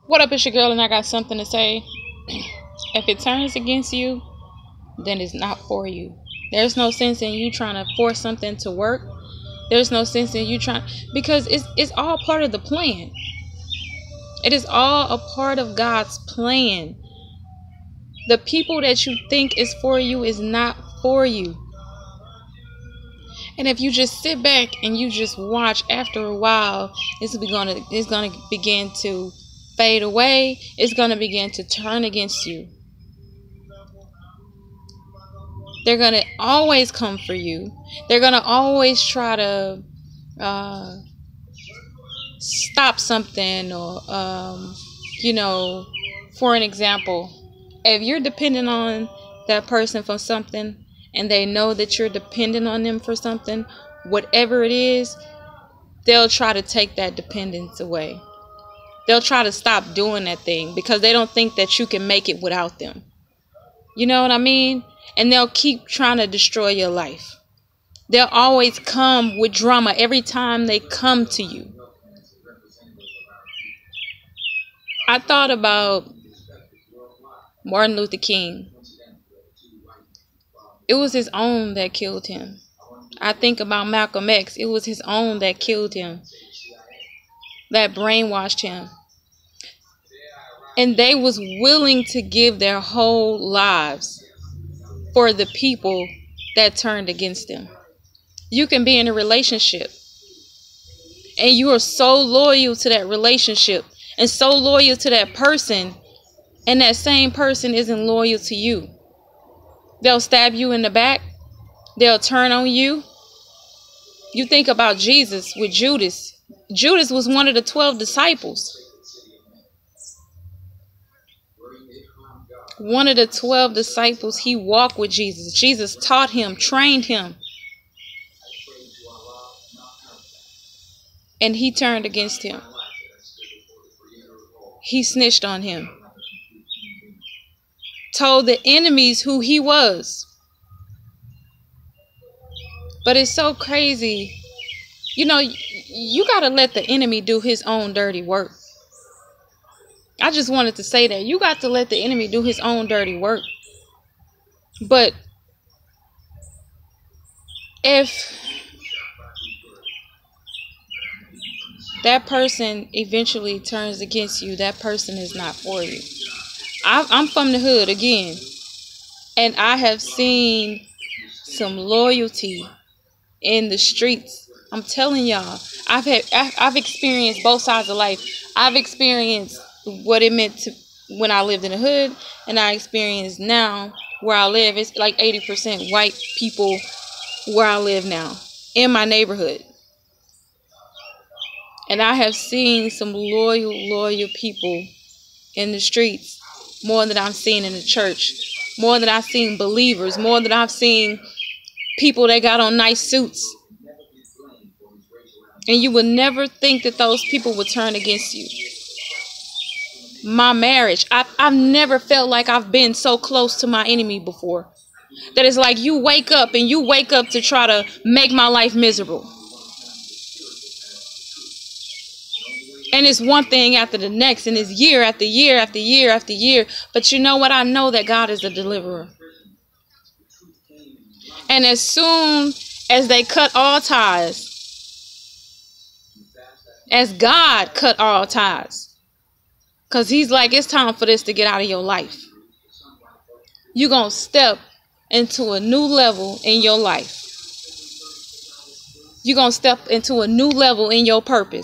What up, it's your girl, and I got something to say. If it turns against you, then it's not for you. There's no sense in you trying to force something to work. There's no sense in you trying, because it's all part of the plan. It is all a part of God's plan. The people that you think is for you is not for you. And if you just sit back and you just watch, after a while, it's gonna begin to fade away. It's gonna begin to turn against you. They're gonna always come for you. They're gonna always try to stop something, or for an example, if you're dependent on that person for something, and they know that you're dependent on them for something, whatever it is, they'll try to take that dependence away. They'll try to stop doing that thing because they don't think that you can make it without them. You know what I mean? And they'll keep trying to destroy your life. They'll always come with drama every time they come to you. I thought about Martin Luther King. It was his own that killed him. I think about Malcolm X. It was his own that killed him, that brainwashed him. And they was willing to give their whole lives for the people that turned against them. You can be in a relationship and you are so loyal to that relationship and so loyal to that person, and that same person isn't loyal to you. They'll stab you in the back. They'll turn on you. You think about Jesus with Judas. Judas was one of the 12 disciples. One of the 12 disciples, he walked with Jesus. Jesus taught him, trained him. And he turned against him. He snitched on him. Told the enemies who he was. But it's so crazy. You got to let the enemy do his own dirty work. I just wanted to say that. You got to let the enemy do his own dirty work. But if that person eventually turns against you, that person is not for you. I'm from the hood again, and I have seen some loyalty in the streets. I'm telling y'all, I've experienced both sides of life. I've experienced what it meant to when I lived in the hood, and I experience now where I live. It's like 80% white people where I live now in my neighborhood. And I have seen some loyal people in the streets, more than I've seen in the church, more than I've seen believers, more than I've seen people that got on nice suits. And you would never think that those people would turn against you. My marriage, I've never felt like I've been so close to my enemy before. That it's like you wake up to try to make my life miserable. And it's one thing after the next, and it's year after year after year after year. But you know what? I know that God is a deliverer. And as soon as they cut all ties, as God cut all ties, because he's like, it's time for this to get out of your life. You're going to step into a new level in your life. You're going to step into a new level in your purpose.